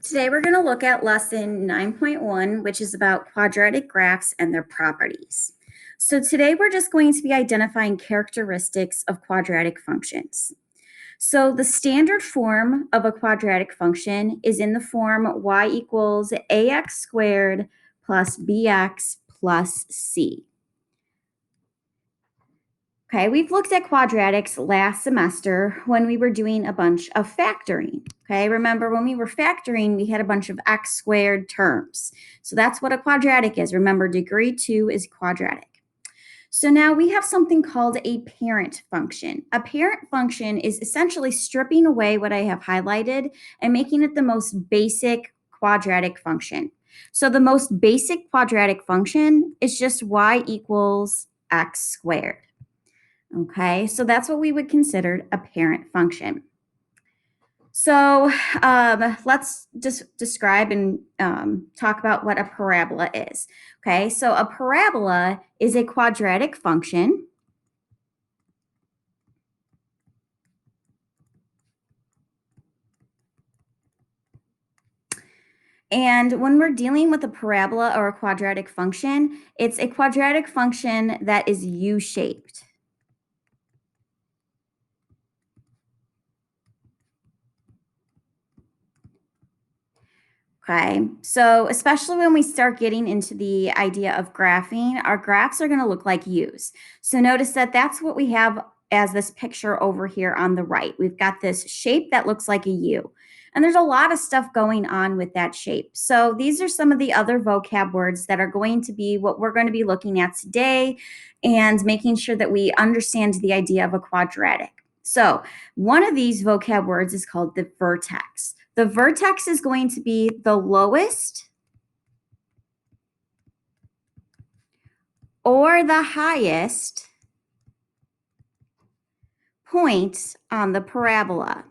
Today we're going to look at lesson 9.1, which is about quadratic graphs and their properties. So today we're just going to be identifying characteristics of quadratic functions. So the standard form of a quadratic function is in the form y equals ax squared plus bx plus c. Okay, we've looked at quadratics last semester when we were doing a bunch of factoring. Okay, remember when we were factoring, we had a bunch of x squared terms. So that's what a quadratic is. Remember, degree 2 is quadratic. So now we have something called a parent function. A parent function is essentially stripping away what I have highlighted and making it the most basic quadratic function. So the most basic quadratic function is just y equals x squared. Okay, so that's what we would consider a parent function. So let's just describe and talk about what a parabola is. Okay, so a parabola is a quadratic function. And when we're dealing with a parabola or a quadratic function, it's a quadratic function that is U-shaped. Okay, so especially when we start getting into the idea of graphing, our graphs are going to look like U's. So notice that that's what we have as this picture over here on the right. We've got this shape that looks like a U. And there's a lot of stuff going on with that shape. So these are some of the other vocab words that are going to be what we're going to be looking at today and making sure that we understand the idea of a quadratic. So one of these vocab words is called the vertex. The vertex is going to be the lowest or the highest point on the parabola.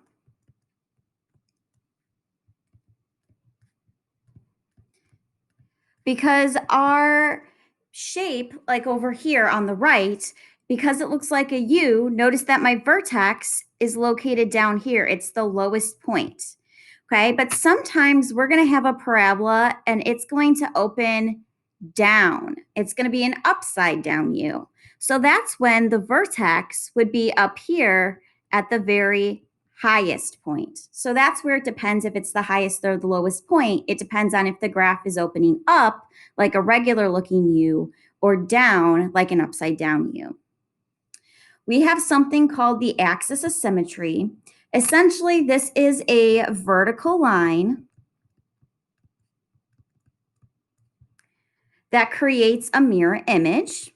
Because our shape, like over here on the right, because it looks like a U, notice that my vertex is located down here. It's the lowest point. Okay, but sometimes we're going to have a parabola and it's going to open down. It's going to be an upside down U. So that's when the vertex would be up here at the very highest point. So that's where it depends if it's the highest or the lowest point. It depends on if the graph is opening up like a regular looking U or down like an upside down U. We have something called the axis of symmetry. Essentially, this is a vertical line that creates a mirror image.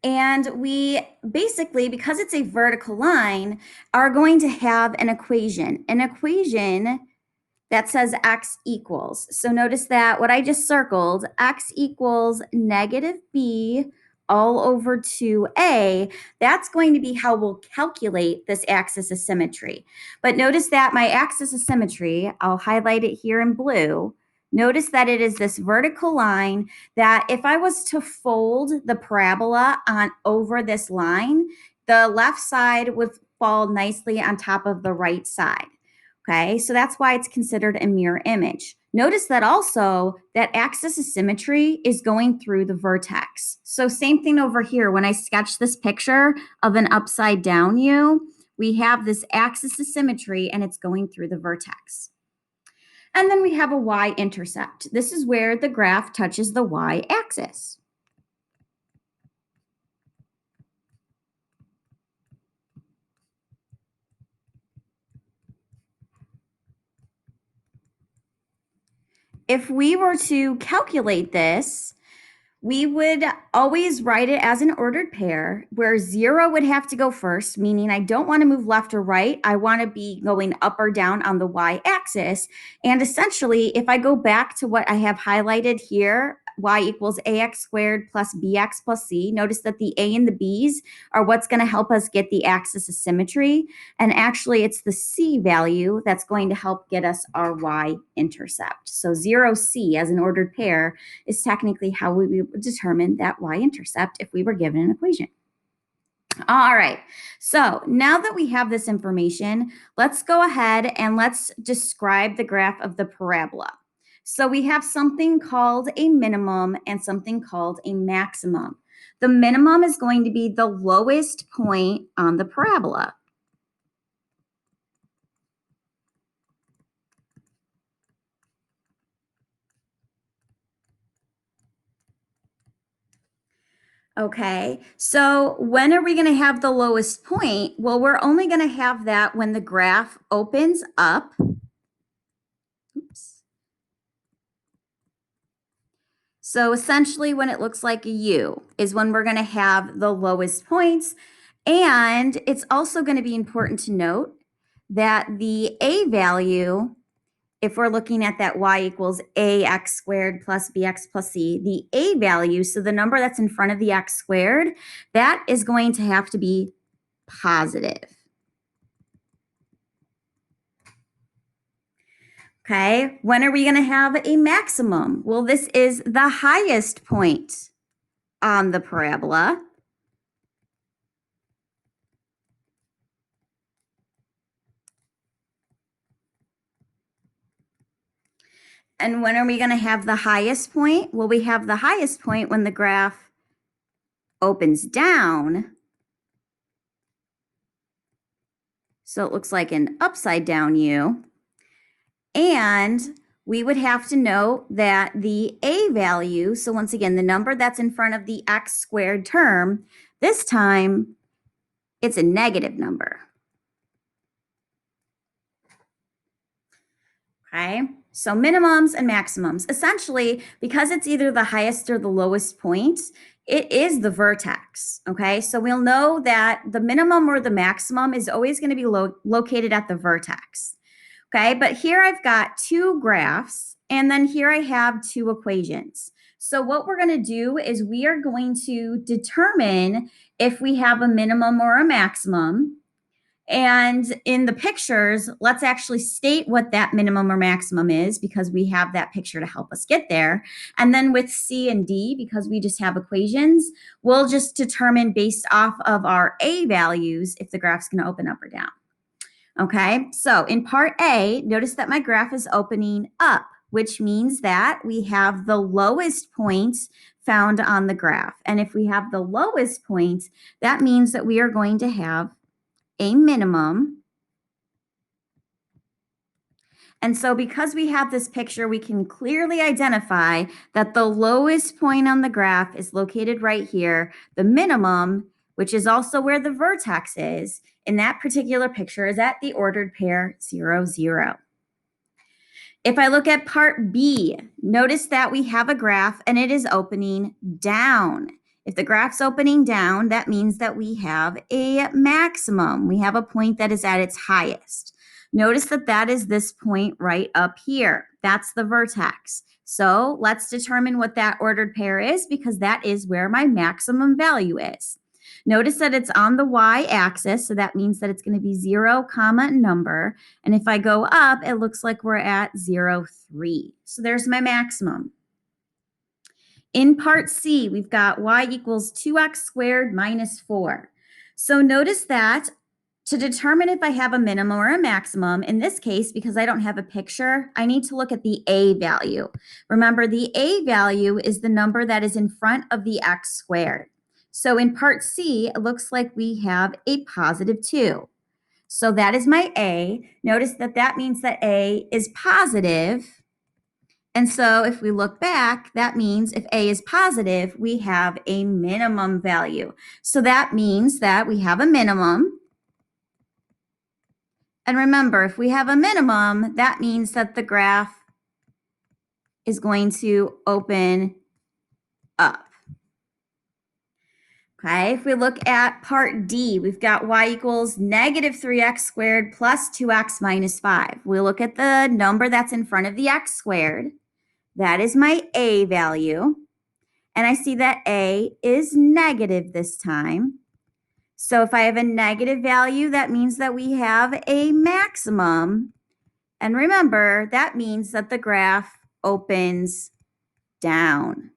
And we basically, because it's a vertical line, are going to have an equation that says x equals. So notice that what I just circled, x equals negative b all over 2a, that's going to be how we'll calculate this axis of symmetry. But notice that my axis of symmetry, I'll highlight it here in blue. Notice that it is this vertical line that if I was to fold the parabola on over this line, the left side would fall nicely on top of the right side. Okay, so that's why it's considered a mirror image. Notice that also that axis of symmetry is going through the vertex. So same thing over here. When I sketch this picture of an upside down U, we have this axis of symmetry and it's going through the vertex. And then we have a y-intercept. This is where the graph touches the y-axis. If we were to calculate this, we would always write it as an ordered pair where 0 would have to go first, meaning I don't want to move left or right. I want to be going up or down on the y-axis. And essentially, if I go back to what I have highlighted here y equals ax squared plus bx plus c. Notice that the a and the b's are what's going to help us get the axis of symmetry. And actually, it's the c value that's going to help get us our y-intercept. So 0c as an ordered pair is technically how we would determine that y-intercept if we were given an equation. All right, so now that we have this information, let's go ahead and let's describe the graph of the parabola. So we have something called a minimum and something called a maximum. The minimum is going to be the lowest point on the parabola. Okay, so when are we going to have the lowest point? Well, we're only going to have that when the graph opens up. Oops. So essentially when it looks like a U is when we're going to have the lowest points. And it's also going to be important to note that the A value, if we're looking at that y equals ax squared plus bx plus c, the A value, so the number that's in front of the x squared, that is going to have to be positive. Okay, when are we going to have a maximum? Well, this is the highest point on the parabola. And when are we going to have the highest point? Well, we have the highest point when the graph opens down. So it looks like an upside down U. And we would have to note that the A value, so once again, the number that's in front of the x squared term, this time it's a negative number. Okay, so minimums and maximums. Essentially, because it's either the highest or the lowest point, it is the vertex. Okay, so we'll know that the minimum or the maximum is always going to be located at the vertex. Okay, but here I've got two graphs, and then here I have two equations. So what we're going to do is we are going to determine if we have a minimum or a maximum. And in the pictures, let's actually state what that minimum or maximum is because we have that picture to help us get there. And then with C and D, because we just have equations, we'll just determine based off of our A values if the graph's going to open up or down. Okay, so in part A, notice that my graph is opening up, which means that we have the lowest points found on the graph. And if we have the lowest points, that means that we are going to have a minimum. And so because we have this picture, we can clearly identify that the lowest point on the graph is located right here. The minimum, which is also where the vertex is, in that particular picture is at the ordered pair 0, 0. If I look at part B, notice that we have a graph and it is opening down. If the graph's opening down, that means that we have a maximum. We have a point that is at its highest. Notice that that is this point right up here. That's the vertex. So let's determine what that ordered pair is because that is where my maximum value is. Notice that it's on the y-axis, so that means that it's going to be 0, comma, number. And if I go up, it looks like we're at 0, 3. So there's my maximum. In part C, we've got y equals 2x squared minus 4. So notice that to determine if I have a minimum or a maximum, in this case, because I don't have a picture, I need to look at the A value. Remember, the A value is the number that is in front of the x squared. So in part C, it looks like we have a positive 2. So that is my A. Notice that that means that A is positive. And so if we look back, that means if A is positive, we have a minimum value. So that means that we have a minimum. And remember, if we have a minimum, that means that the graph is going to open up. Okay, if we look at part D, we've got y equals negative 3x squared plus 2x minus 5. We look at the number that's in front of the x squared. That is my A value. And I see that A is negative this time. So if I have a negative value, that means that we have a maximum. And remember, that means that the graph opens down.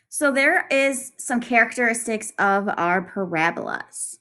So there is some characteristics of our parabolas.